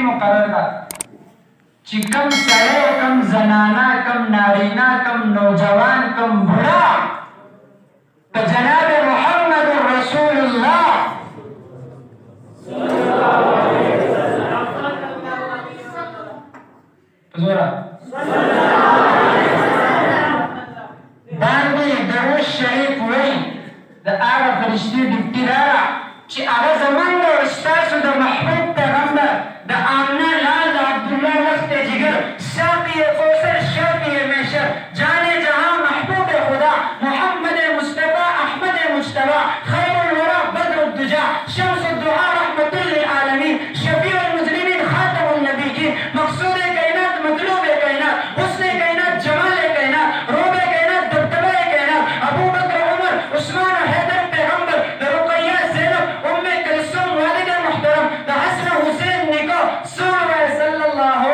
مقرر ده چې کم سړی کم زنانه کم نارینه کم نوجوان کم بوډا په جناب محمد رسول الله باندې درود شریف وایي د هغه فرشتي ډیوټي دا ده چې هغه زموږ او ستاسو د محبوب پیغمبر د آمنه لال د عبدالله وقت جگر ساقی کوثر شافی محشر جان جہاں محبوب خدا محمد مصطفی احمد مجتبی خیر الورى بدر الدجى شمس الدعاء رحمة للعالمين شفیع المذنبین خاتم النبیین مقصود کائنات مطلوب کائنات حسن کائنات جمال کائنات روب کائنات دبدبہ کائنات ابو بکر عمر عثمان حیدر پیغمبر رقیہ زینب ام کلثوم والد محترم حسن حسین نکاح صلی اللہ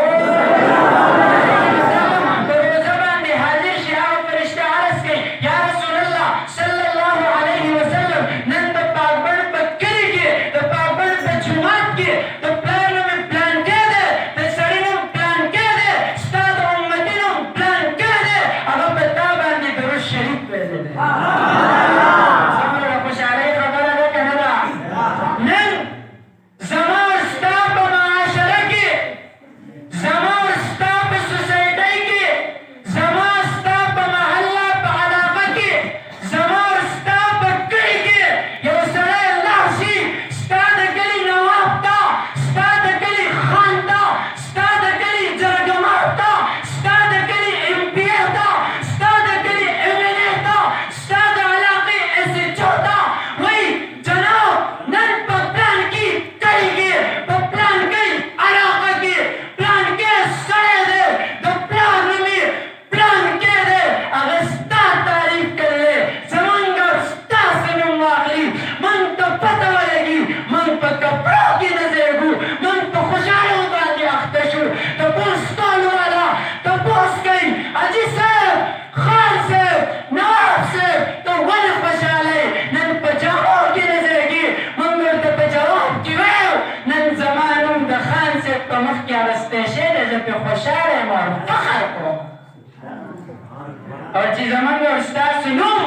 اور چې زمونږ او ستاسو نوم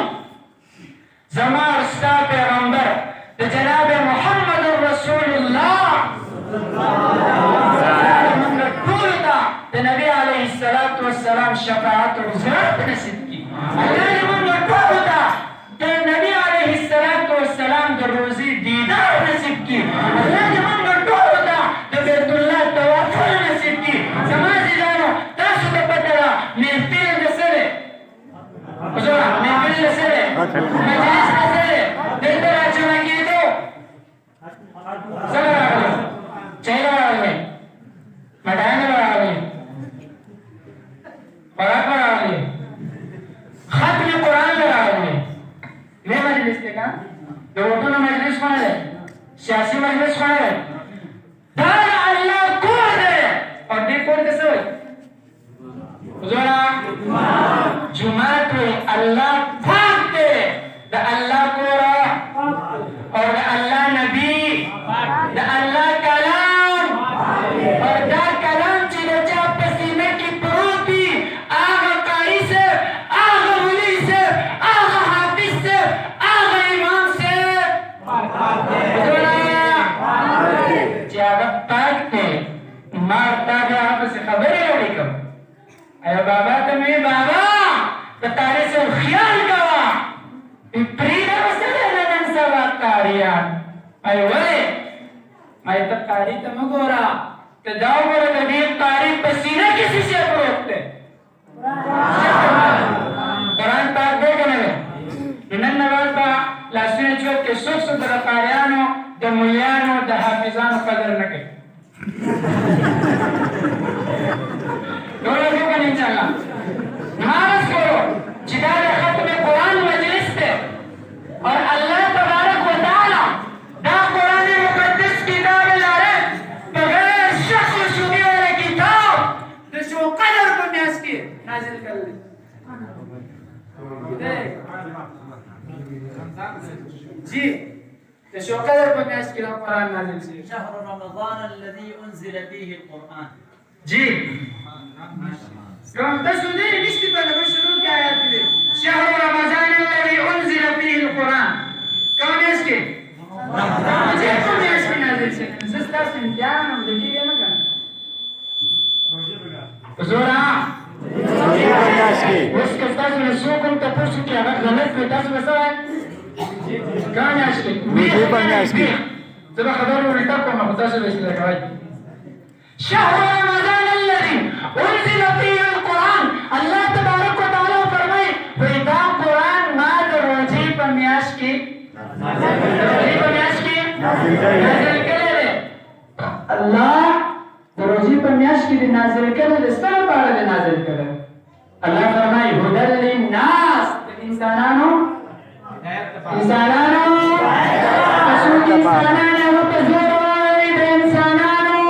زما او ستا پیغمبر د جناب محمد رسول الله زمونږ ټولو ته د نبي علیه الصلاة والسلام شفاعت او زیارت نصیب کړي الله زمونږ ټولو ته د نبي علیه الصلاة والسلام د روزي دیدار نصیب کړي الله زمونږ ټولو ته د بیت الله توافل نصیب کړي زما عزیزانو تاسو ته پته ده محفل د څه دی حضور محفل د څه دی مجلس د څه دی دلته راجمع کېدو څه به راغلی چای به راغلی مډایانې به راغلی خوراک به راغلی ختم قرآن به راغلی لوی مجلس دی که د وټونو مجلس خو نه دی سیاسي مجلس خو نه دی دا د الله کور دی او دې کور ته څه وایي حضوره جماعت وی اللہ پاک دے دا اللہ کورا اور دا اللہ نبی دا اللہ کلام اور دا کلام چی دا چا پسینے کی پروتی آغا قاری سے آغا ولی سے آغا حافظ سے آغا امام سے چی آغا پاک دے مارتا دا آپ سے خبری لڑی کم اے بابا تمہیں بابا تو تارے سے خیال کوا پریدہ مسئلہ نن سوا کاریان اے ولی اے تا کاری تمگورا تو داو گورا تدیب کاری پسینہ کسی سے پروکتے قرآن پاک دے کنگے نن نواز با لاسوین چوت کے سوک سو در قاریانو دا ملیانو دا حافظانو قدر نکے دولہ کیوں کن انشاءاللہ نماز کرو جدال ختم قرآن مجلس تے اور اللہ تبارک و تعالی دا قرآن مقدس کتاب لارے بغیر شخص و شبی والا کتاب دشو قدر کو نیاز کی نازل کر لیں جی د شو قدر په میاشت کې قرآن نازل شي. شهر رمضان الذي انزل فيه القرآن. جی کوم تاسو دې نشته په دغه شروع کې آیات دي. شهر رمضان الذي انزل فيه القرآن کوم میاشت کې؟ رمضان. چې کوم میاشت کې نازل شي؟ زه ستاسو امتحان هم د کېږي نه کنه. زورا اوس که تاسو له څوک هم تاسو کې هغه غلط وي تاسو به څه وایئ؟ کوم میاشت کې؟ میاشت کې زه به خبر ورته کوم خو تاسو به اصلاح کوئ. شهر رمضان الذي انزل فيه القرآن الله تبارک وتعالى فرمایي وایي دا قرآن ما د روزې په میاشت کې نازل کړی دی. الله د روزې په میاشت کې د نازل کړی دی. ستا لپاره دی نازل کړی. الله فرمایي هدى للناس د انسانانو انسانانو ورته زور وایي د انسانانو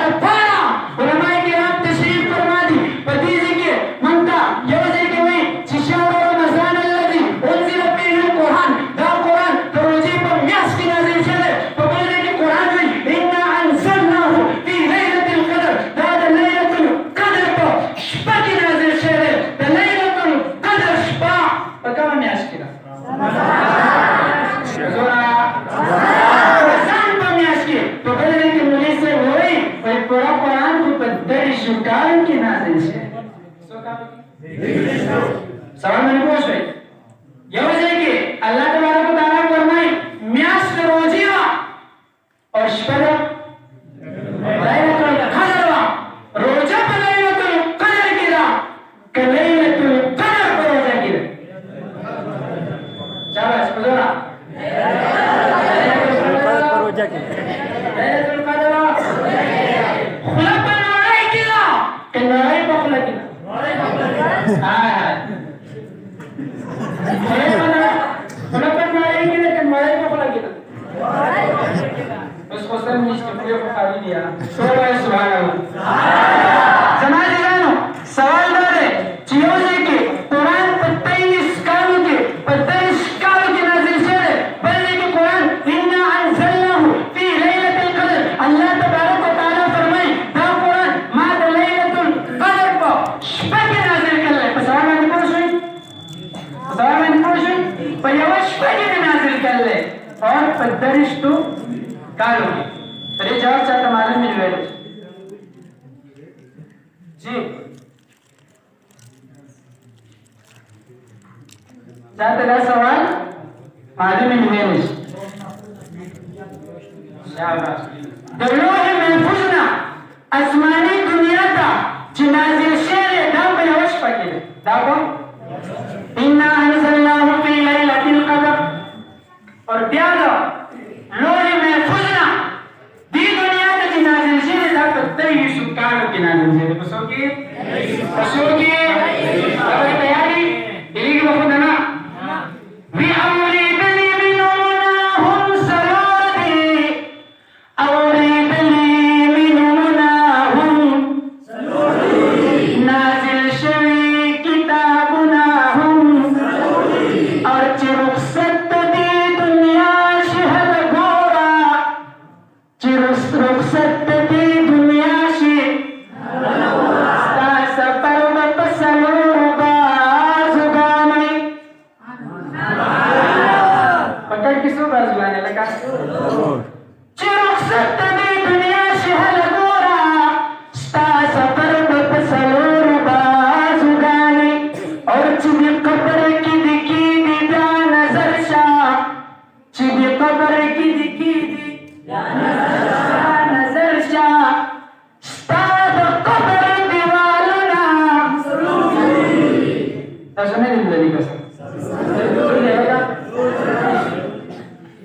لپاره. علماء کرام تشریف فرما دي په دې ځای کې موږ ته یو ځای کې وایي چې شهر رمضان الذي انزل فيه القرآن دا قرآن د روزې په میاشت کې نازل شوی. په بل ځای کې قرآن وایي انا انزلناه في ليلة القدر دا د لیلة القدر په شپه کې نازل شوی. د لیلة القدر شپه په کومه میاشت کې ده؟ رمضان په میاشت کې. په بل ځای کې مولوي صاحب وایي پوره قرآن خو په 30 کالو کې نازل شوی. څو کالو کې؟ سوال باندې پوه شوئ؟ یو ځای کې الله تبارک وتعالی فرمایي میاشت د روزې وه او شپه د لیلة القدر وه. روزه په لیلة القدر کې ده که لیلة القدر په روزه کې ده؟ شاباش په زوره. لیلة القدر خوله په نړۍ کې ده که نړۍ په خوله کې ده؟ خوله په نړۍ کې ده که نړۍ په خوله کې ده؟ اوس خو سم نشته خولې خو خالي دي. ټول وایي سبحان الله. زما عزیزانو سوال دا دی چې یو ځای کې قرآن په 23 کالو کې په 23 کالو کې نازل شوی. بل ځای کې قرآن انا انزلناه في ليلة القدر الله تبارک وتعالی فرمایي دا قرآن ما د لیلة القدر په شپه کې نازل کړی. په سوال باندې پوه شوئ؟ په سوال باندې پوه شوئ؟ په یوه شپه کې مې نازل کړی او په 30 کالو کې. د دې جواب چاته معلوم مې ویلی جی چاته دا سوال معلوم مې ویلی شاباش. د لوح محفوظ نه اسماني دنیا ته چې نازل شوی دا په یوه شپه کې دی. دا کوم انا انزلناه في ليلة القدر. اور بیا د لوح محفوظ نه دې دنیا ته چې نازل شوی دا په 23 کالو کې نازل شوی. په څو کې؟ په څو کې؟ هغه تیارې هېرېږي به خو نه وي اورېدلي مې نومونه هم څلور دي. اورېدلي مې نومونه هم نازل شوي کتابونه هم او چې رخصت د دې دنیا شي هله ګوره چې رخصت د دې دنیا شي ستا سفر به په څلورو بازوګانې. په کټ کې څو بازوګانې لکه چې رخصت د دې دنیا شي هله ګوره ستا سفر به په څلورو بازوګانې. او چې د قبر کې دې کېږي بیا نظر شه چې د قبر کې دې کېږي بیا نظر شه ستا د قبر دیوالونه تاسو نه دي لیدلي که څه؟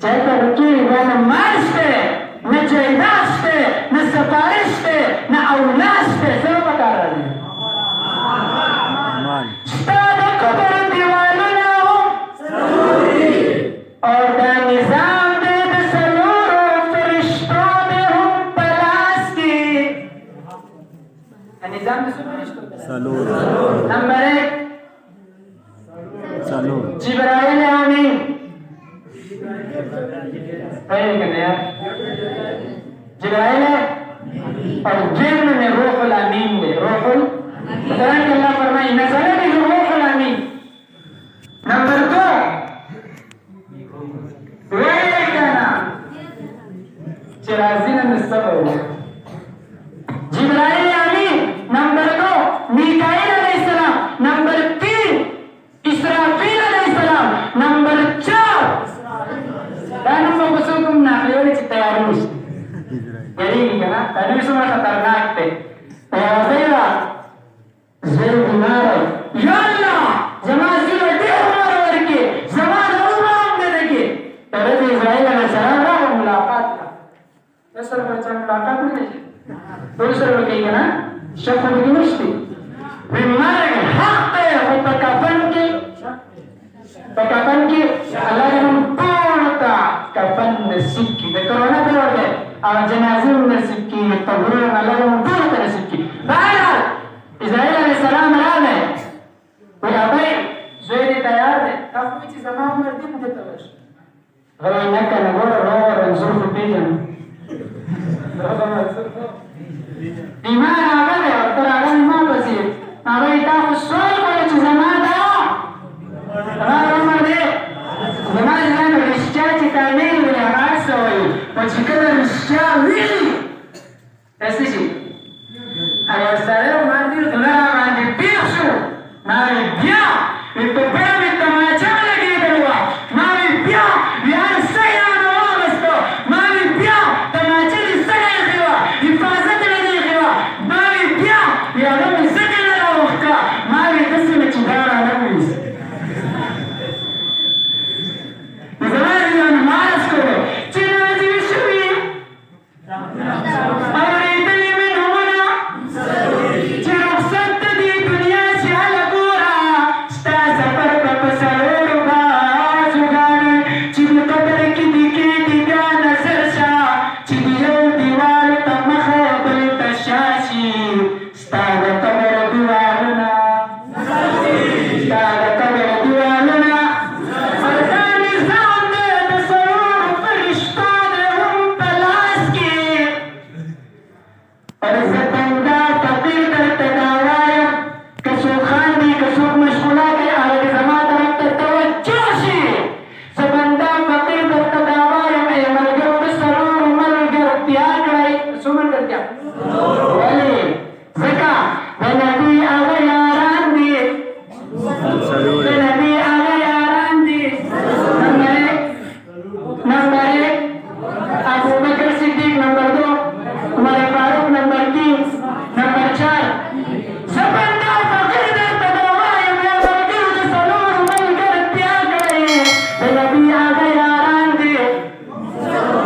چاته رکېږي نه ماش دی نه جایداد دی نه سفارش دی نه اولاد دی. څه به پکار راځي؟ ستا د قبر دیوالونه او دا نظام دی د څلورو فرشتو دی هم په لاس کې. نظام د څو فرشتو دی؟ نمبر 1 جبرائیل امین पहले कहते हैं जिब्राइल है और जिब्र में रूहुल अमीन है। रूहुल कुरान के अल्लाह फरमाए नज़ल बिही रूहुल अमीन। नंबर 2 वही का नाम चिराज़ीन में सब हो जिब्राइल अमीन। नंबर 2 मीकाईल अलैहिस्सलाम। नंबर 3 इसराफील अलैहिस्सलाम। नंबर 4 dan membusukum na yoni citayarus jadi gimana tadi semua ternak teh saya zero dimana ya Allah zaman zero dia hamaरे warke zaman umam de देखिए तब इस्राइल अलैहिस्सलाम का मुलाकात था ऐसा बच्चा मुलाकात नहीं दूसरे में कहीं ना शफाअत की मुश्ती बीमार है हक है वो pekapan ki Allah yang पूर्णता कफन नसीब की कोरोना पे और गए और जनाजे नसीब की तबरूर Allah yang पूर्णता नसीब की बहरहाल इस्राइल अलैहिस्सलाम राने वो अबे जोड़ी तैयार है काफी चीज जमाओ में दिन देता है गलो नका नगोर रोवर जुल्फ pigeon dimana ada ya teragan mana sih apa itu usul kalau cuma ada زمان زمان الاشتاء تعمل ولا عسوي وشكل الاشتاء ويلي تسيجي على السلام ما عندي لا ما عندي بيرشو ما عندي بيا التباب التماجم لقي دلوا ما عندي بيا بيا السيا نوامستو ما عندي بيا تماجم السيا خوا يفازت لدي خوا ما عندي بيا بيا لو سكن لا وقتا ما عندي تسمع تجارة نويس زمان مارس کړو چې راځي شوی اورېدلې مې نومونه چې رخصت دي دنیا چې هله ګوره ستا سفر به په څلورو بازوګانې چې د قبر کې دې کېږي بیا نظر شه چې د یو دیوال ته مخه بل ته شا شي ستا د قبر دیوالونه ستا د قبر دیوالونه